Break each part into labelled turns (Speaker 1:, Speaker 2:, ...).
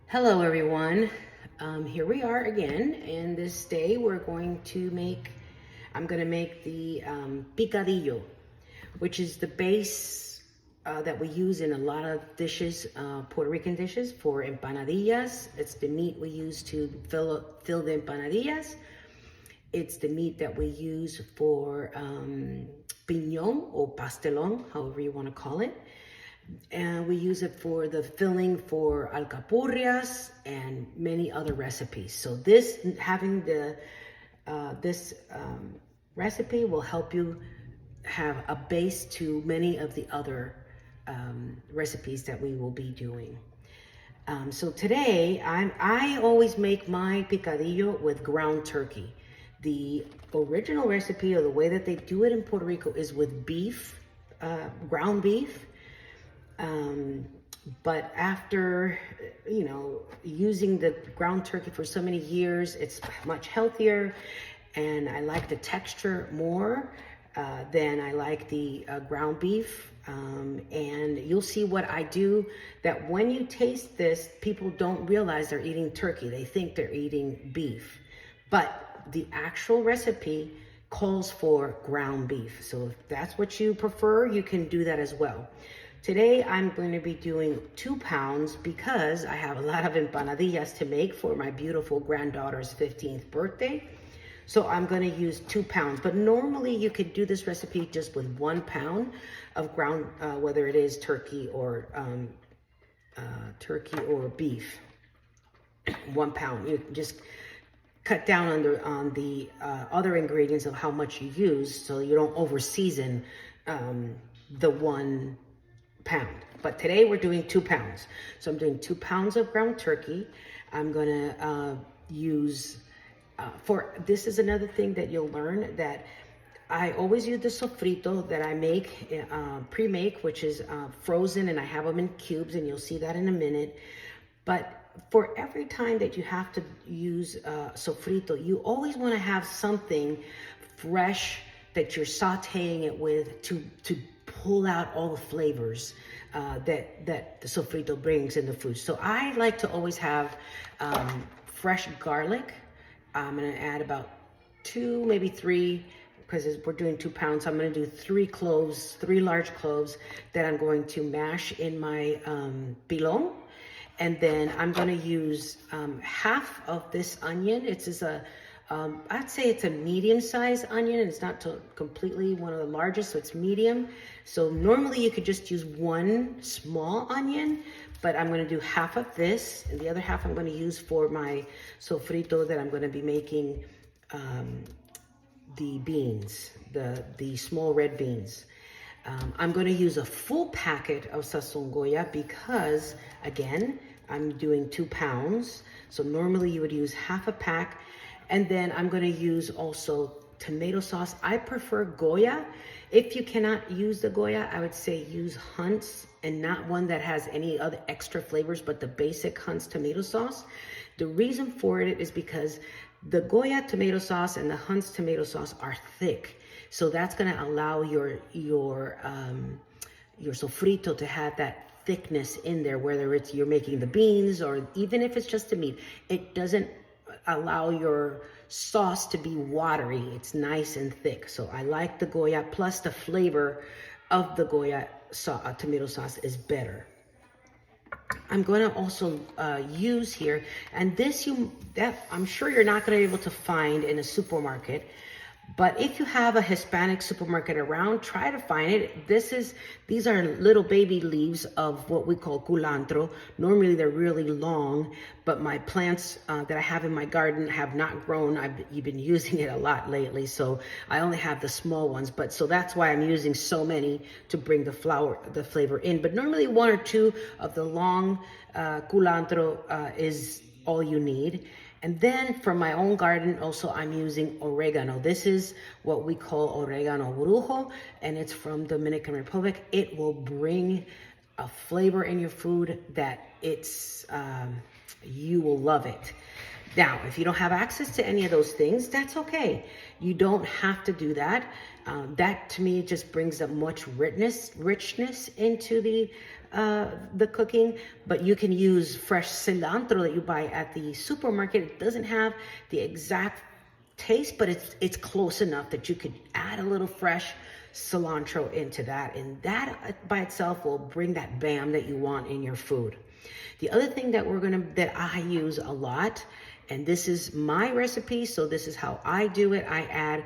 Speaker 1: Hello everyone. Here we are again, and this day I'm going to make the picadillo, which is the base that we use in a lot of dishes, Puerto Rican dishes for empanadillas. It's the meat we use to fill the empanadillas. It's the meat that we use for piñón or pastelón, however you want to call it. And we use it for the filling for alcapurrias and many other recipes. So having this recipe will help you have a base to many of the other recipes that we will be doing. So today, I always make my picadillo with ground turkey. The original recipe, or the way that they do it in Puerto Rico, is with beef, ground beef. But after, using the ground turkey for so many years, it's much healthier, and I like the texture more than I like the ground beef. And you'll see what I do, that when you taste this, people don't realize they're eating turkey. They think they're eating beef. But the actual recipe calls for ground beef. So if that's what you prefer, you can do that as well. Today, I'm going to be doing 2 pounds because I have a lot of empanadillas to make for my beautiful granddaughter's 15th birthday. So I'm going to use 2 pounds, but normally you could do this recipe just with 1 pound of ground, whether it is turkey or beef. 1 pound. You just cut down on the other ingredients of how much you use, so you don't over season the 1 pound. But today we're doing 2 pounds. So I'm doing 2 pounds of ground turkey. I'm gonna use this is another thing that you'll learn, that I always use the sofrito that I make, pre-make, which is frozen, and I have them in cubes, and you'll see that in a minute. But for every time that you have to use sofrito, you always want to have something fresh that you're sauteing it with to pull out all the flavors that the sofrito brings in the food. So I like to always have fresh garlic. I'm gonna add about 2, maybe 3, because we're doing 2 pounds. So I'm gonna do 3 cloves, 3 large cloves that I'm going to mash in my pilon. And then I'm gonna use half of this onion. I'd say it's a medium-sized onion, and it's not completely one of the largest, so it's medium. So normally you could just use 1 small onion, but I'm gonna do half of this, and the other half I'm gonna use for my sofrito that I'm gonna be making the beans, the small red beans. I'm going to use a full packet of sazon Goya because, again, I'm doing 2 pounds. So normally you would use half a pack. And then I'm going to use also tomato sauce. I prefer Goya. If you cannot use the Goya, I would say use Hunt's, and not one that has any other extra flavors, but the basic Hunt's tomato sauce. The reason for it is because the Goya tomato sauce and the Hunt's tomato sauce are thick. So that's going to allow your sofrito to have that thickness in there, whether it's you're making the beans or even if it's just the meat. It doesn't allow your sauce to be watery. It's nice and thick. So I like the Goya, plus the flavor of the Goya tomato sauce is better. I'm going to also use here, and that I'm sure you're not going to be able to find in a supermarket, but if you have a Hispanic supermarket around, try to find it. These are little baby leaves of what we call culantro. Normally they're really long, but my plants that I have in my garden have not grown. I've been using it a lot lately, so I only have the small ones. But so that's why I'm using so many to bring the flavor in. But normally 1 or 2 of the long culantro is all you need. And then from my own garden, also I'm using oregano. This is what we call oregano brujo, and it's from Dominican Republic. It will bring a flavor in your food that you will love it. Now, if you don't have access to any of those things, that's okay. You don't have to do that. That to me just brings a much richness into the the cooking, but you can use fresh cilantro that you buy at the supermarket. It doesn't have the exact taste, but it's close enough that you could add a little fresh cilantro into that, and that by itself will bring that bam that you want in your food. The other thing that I use a lot, and this is my recipe, so this is how I do it. I add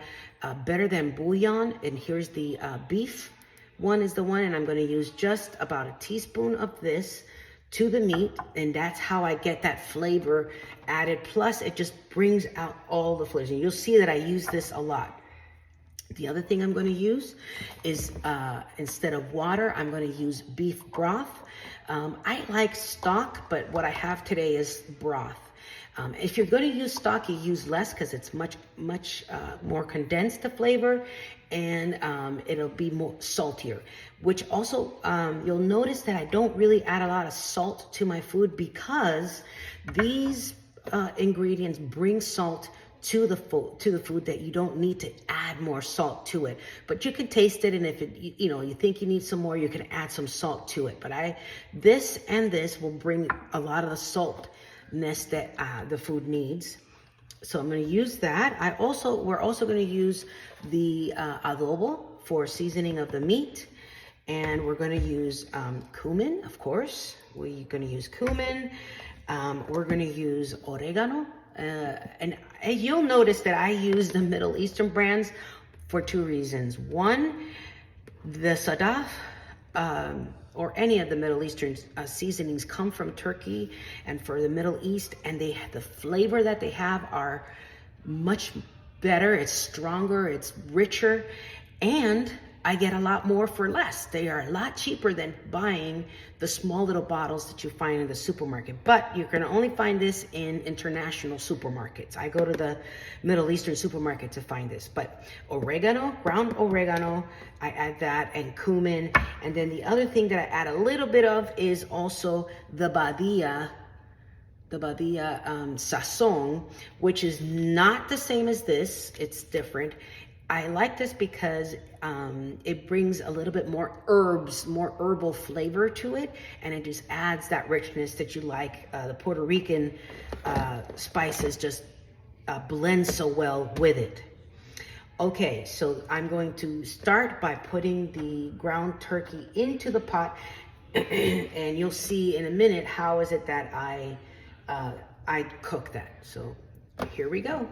Speaker 1: better than bouillon, and here's the beef one is the one, and I'm going to use just about a teaspoon of this to the meat, and that's how I get that flavor added. Plus, it just brings out all the flavors, and you'll see that I use this a lot. The other thing I'm going to use is, instead of water, I'm going to use beef broth. I like stock, but what I have today is broth. If you're going to use stock, you use less because it's much more condensed, the flavor, and it'll be more saltier. Which also, you'll notice that I don't really add a lot of salt to my food because these ingredients bring salt to the food that you don't need to add more salt to it. But you can taste it, and if you think you need some more, you can add some salt to it. But this will bring a lot of the saltness that the food needs. So I'm going to use that. We're also going to use the adobo for seasoning of the meat, and we're going to use cumin, of course. We're going to use cumin. We're going to use oregano. And you'll notice that I use the Middle Eastern brands for two reasons. One, the sadaf, or any of the Middle Eastern seasonings come from Turkey and for the Middle East, and the flavor that they have are much better. It's stronger, it's richer, and I get a lot more for less. They are a lot cheaper than buying the small little bottles that you find in the supermarket. But you're going to only find this in international supermarkets. I go to the Middle Eastern supermarket to find this. But oregano, ground oregano, I add that, and cumin. And then the other thing that I add a little bit of is also the badia sazon, which is not the same as this. It's different. I like this because it brings a little bit more herbal flavor to it, and it just adds that richness that you like. The Puerto Rican spices just blend so well with it. Okay, so I'm going to start by putting the ground turkey into the pot, and you'll see in a minute how is it that I cook that. So here we go.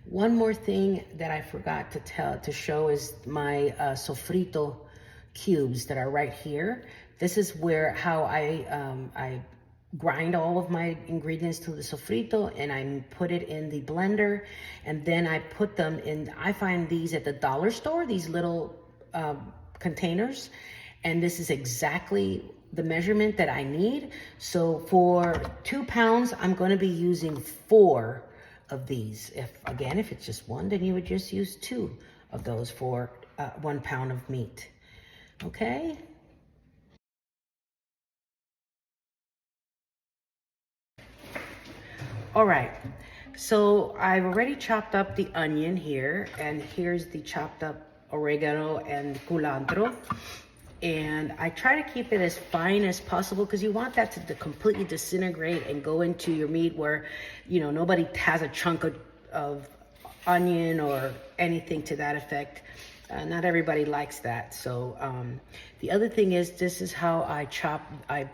Speaker 1: One more thing that I forgot to show is my sofrito cubes that are right here. This is how I grind all of my ingredients to the sofrito, and I put it in the blender, and then I put them in. I find these at the dollar store, these little containers, and this is exactly the measurement that I need. So for 2 pounds, I'm going to be using 4 of these. If it's just one, then you would just use 2 of those for 1 pound of meat. Okay. All right. So I've already chopped up the onion here, and here's the chopped up oregano and culantro. And I try to keep it as fine as possible because you want that to completely disintegrate and go into your meat where, nobody has a chunk of onion or anything to that effect. Not everybody likes that. So the other thing is, this is how I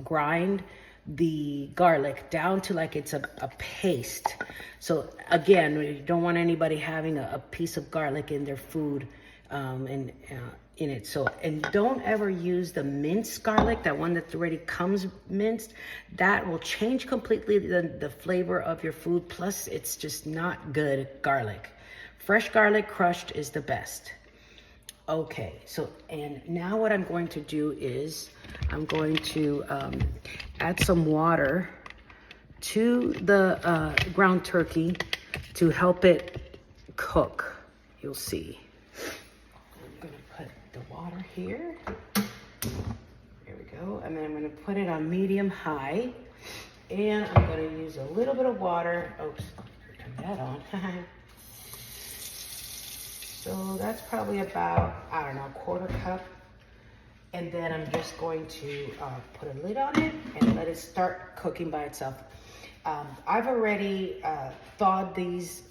Speaker 1: grind the garlic down to like it's a paste. So again, you don't want anybody having a piece of garlic in their food in it. So, and don't ever use the minced garlic, that one that already comes minced. That will change completely the flavor of your food. Plus, it's just not good garlic. Fresh garlic crushed is the best. Okay, so, and now what I'm going to do is I'm going to add some water to the ground turkey to help it cook. You'll see. The water here. There we go. And then I'm going to put it on medium high, and I'm going to use a little bit of water. Oops, turn that on. So that's probably about, I don't know, a quarter cup. And then I'm just going to put a lid on it and let it start cooking by itself. I've already thawed this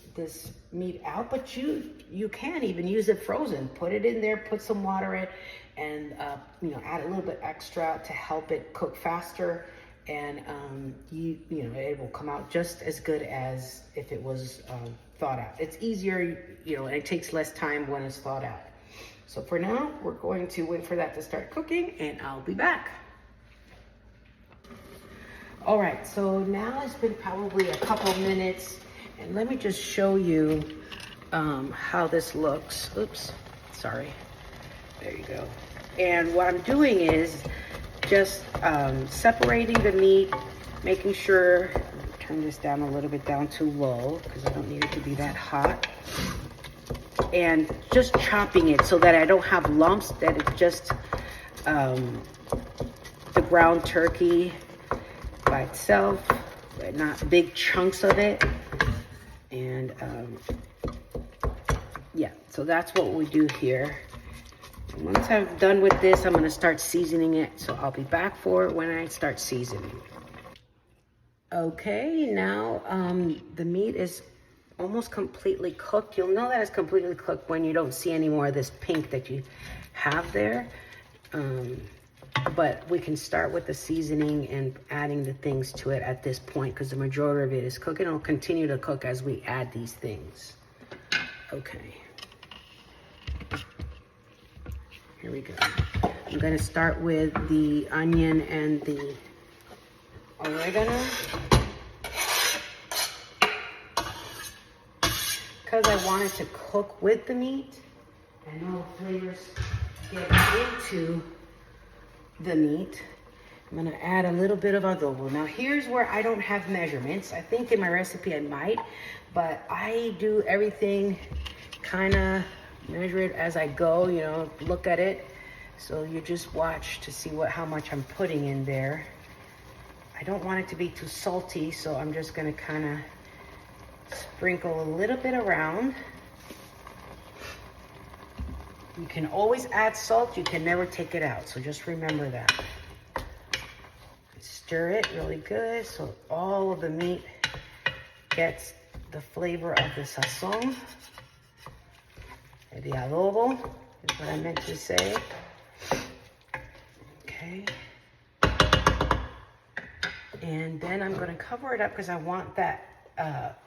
Speaker 1: meat out, but you can even use it frozen. Put it in there, put some water in, and add a little bit extra to help it cook faster. And it will come out just as good as if it was thawed out. It's easier, and it takes less time when it's thawed out. So for now, we're going to wait for that to start cooking, and I'll be back. All right, so now it's been probably a couple minutes, and let me just show you how this looks. Oops, sorry. There you go. And what I'm doing is just separating the meat, making sure, turn this down a little bit down to low because I don't need it to be that hot. And just chopping it so that I don't have lumps, that it's just the ground turkey by itself, but not big chunks of it. And yeah, so that's what we do here. And once I'm done with this, I'm gonna start seasoning it. So I'll be back for it when I start seasoning. Okay, now the meat is almost completely cooked. You'll know that it's completely cooked when you don't see any more of this pink that you have there. But we can start with the seasoning and adding the things to it at this point because the majority of it is cooking. It'll continue to cook as we add these things. Okay. Here we go. I'm gonna start with the onion and the oregano. Because I want it to cook with the meat and all the flavors get into the meat, I'm gonna add a little bit of adobo. Now here's where I don't have measurements. I think in my recipe I might, but I do everything kind of measure it as I go, look at it. So you just watch to see how much I'm putting in there. I don't want it to be too salty, so I'm just gonna kind of sprinkle a little bit around. You can always add salt, you can never take it out, so just remember that. Stir it really good so all of the meat gets the flavor of the sazon. The adobo is what I meant to say. Okay. And then I'm gonna cover it up because I want that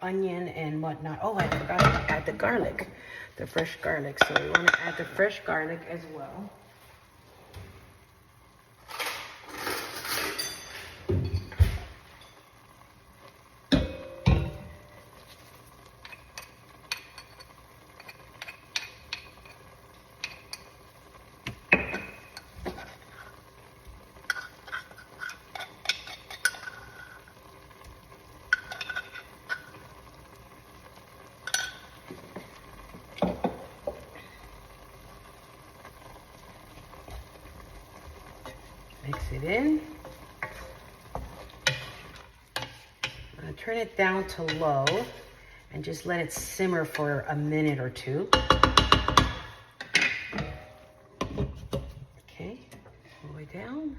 Speaker 1: onion and whatnot. Oh, I forgot to add the garlic, the fresh garlic. So we want to add the fresh garlic as well. Mix it in. I'm gonna turn it down to low and just let it simmer for a minute or two. Okay, all the way down.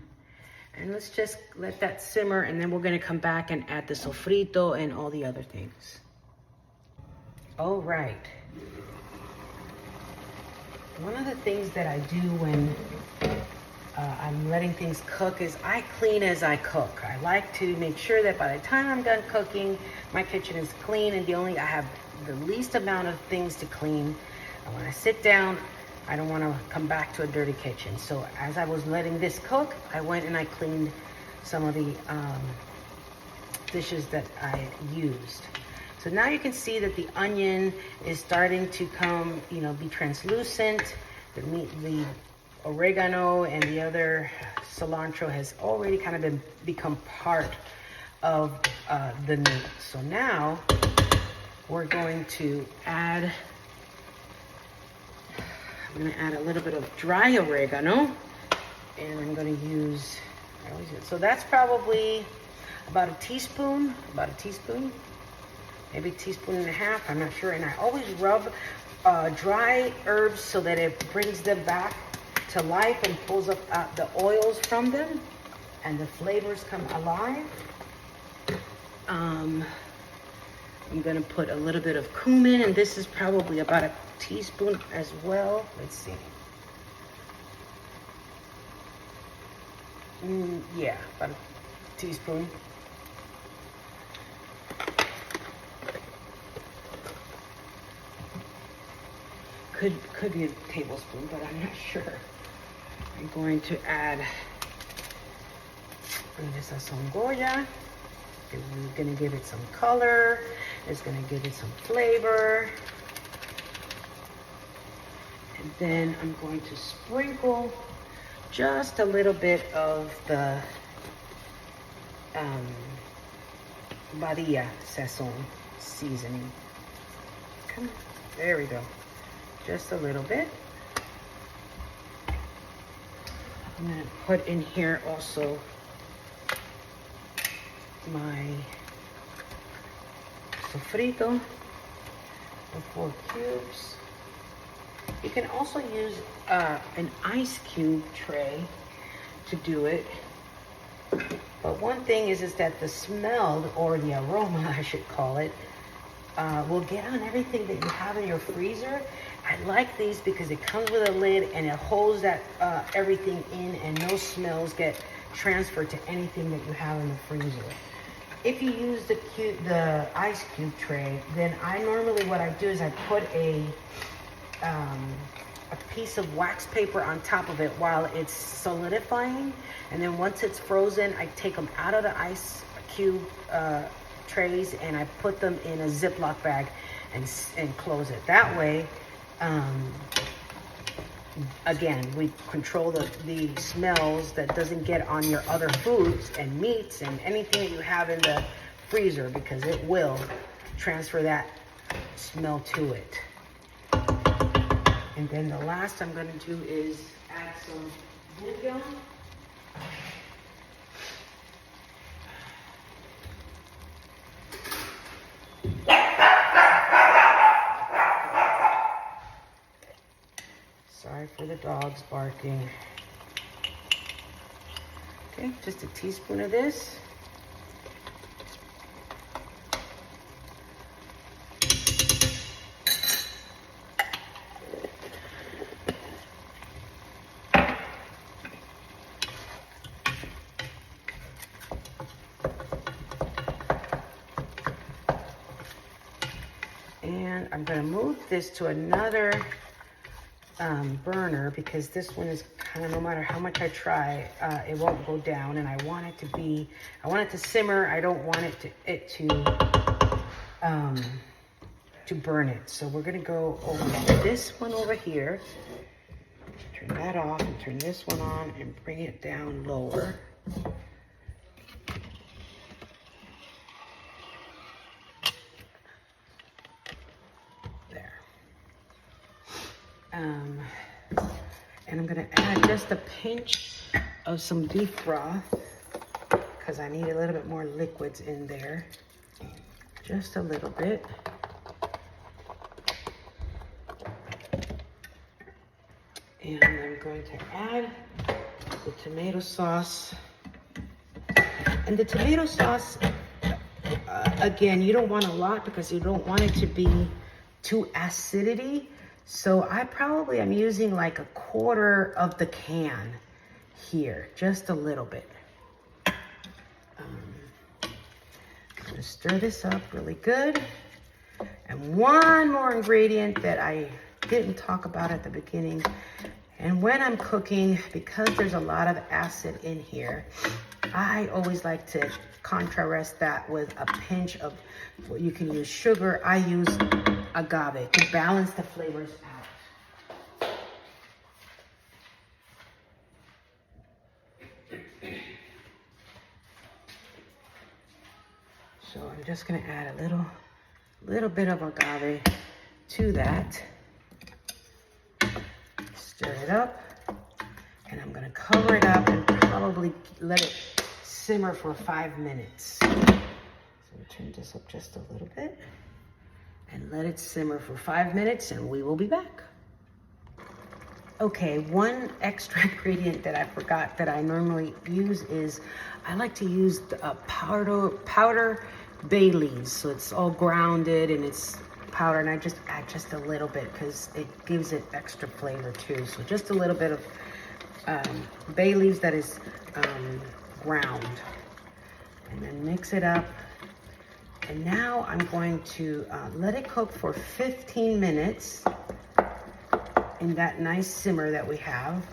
Speaker 1: And let's just let that simmer, and then we're gonna come back and add the sofrito and all the other things. All right. One of the things that I do when I'm letting things cook is I clean as I cook. I like to make sure that by the time I'm done cooking, my kitchen is clean and I have the least amount of things to clean. And when I sit down, I don't want to come back to a dirty kitchen. So as I was letting this cook, I went and I cleaned some of the dishes that I used. So now you can see that the onion is starting to be translucent. The oregano and the other cilantro has already kind of become part of the meat. So now we're going to add, I'm going to add a little bit of dry oregano, and I'm going to use, so that's probably about a teaspoon. maybe a teaspoon and a half, I'm not sure. And I always rub dry herbs so that it brings them back to life and pulls up the oils from them and the flavors come alive. I'm gonna put a little bit of cumin, and this is probably about a teaspoon as well. Let's see. Yeah, about a teaspoon. Could be a tablespoon, but I'm not sure. I'm going to add esa songoya. It's gonna give it some color. It's gonna give it some flavor. And then I'm going to sprinkle just a little bit of the Bahia Sazon seasoning. Come on, there we go. Just a little bit. I'm gonna put in here also my sofrito, the 4 cubes. You can also use an ice cube tray to do it. But one thing is that the smell, or the aroma, I should call it, will get on everything that you have in your freezer. I like these because it comes with a lid and it holds that everything in, and no smells get transferred to anything that you have in the freezer. If you use the ice cube tray, then what I do is I put a piece of wax paper on top of it while it's solidifying, and then once it's frozen, I take them out of the ice cube trays and I put them in a Ziploc bag and close it. That way, again, we control the smells that doesn't get on your other foods and meats and anything that you have in the freezer, because it will transfer that smell to it. And then the last I'm going to do is add some bouillon. Sorry for the dogs barking. Okay, just a teaspoon of this. And I'm going to move this to another burner, because this one is kind of, no matter how much I try, it won't go down, and I want it to simmer. I don't want it to burn it. So we're going to go over to this one over here, turn that off, and turn this one on and bring it down lower. And I'm going to add just a pinch of some beef broth, because I need a little bit more liquids in there. Just a little bit. And I'm going to add the tomato sauce. And the tomato sauce, again, you don't want a lot because you don't want it to be too acidity. So I probably am using like a quarter of the can here, just a little bit. I'm gonna stir this up really good. And one more ingredient that I didn't talk about at the beginning. And when I'm cooking, because there's a lot of acid in here, I always like to contrast that with a pinch of, well, you can use sugar. I use agave to balance the flavors out. So I'm just gonna add a little bit of agave to that. Stir it up, and I'm gonna cover it up and probably let it simmer for 5 minutes. So So we turn this up just a little bit and let it simmer for 5 minutes and we will be back. Okay, one extra ingredient that I forgot that I normally use is I like to use powder bay leaves. So it's all grounded and it's powder, and I just add just a little bit because it gives it extra flavor too. So just a little bit of bay leaves that is ground, and then mix it up. And now I'm going to let it cook for 15 minutes in that nice simmer that we have,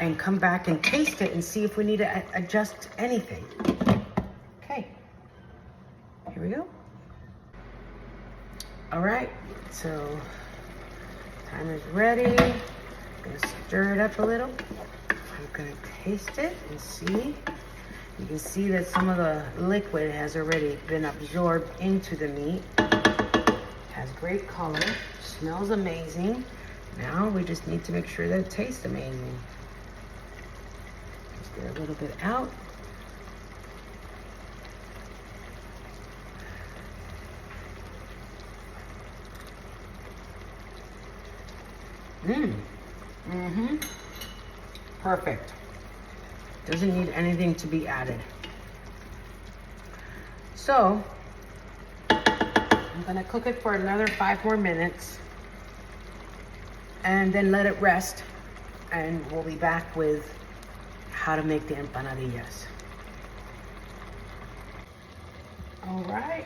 Speaker 1: and come back and taste it and see if we need to adjust anything. Okay, here we go. All right, so time is ready. I'm gonna stir it up a little. I'm gonna taste it and see. You can see that some of the liquid has already been absorbed into the meat. Has great color, smells amazing. Now we just need to make sure that it tastes amazing. Just get a little bit out. Perfect. Doesn't need anything to be added. So I'm gonna cook it for another 5 more minutes and then let it rest, and we'll be back with how to make the empanadillas. All right,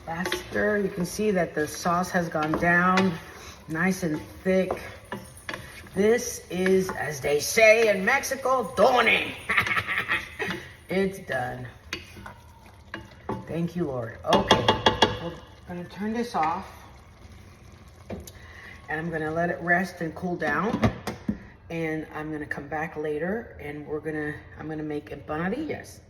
Speaker 1: last stir. You can see that the sauce has gone down nice and thick. This is, as they say in Mexico, done. It's done. Thank you, Lord. Okay, we're gonna turn this off, and I'm gonna let it rest and cool down, and I'm gonna come back later, and I'm gonna make empanadillas.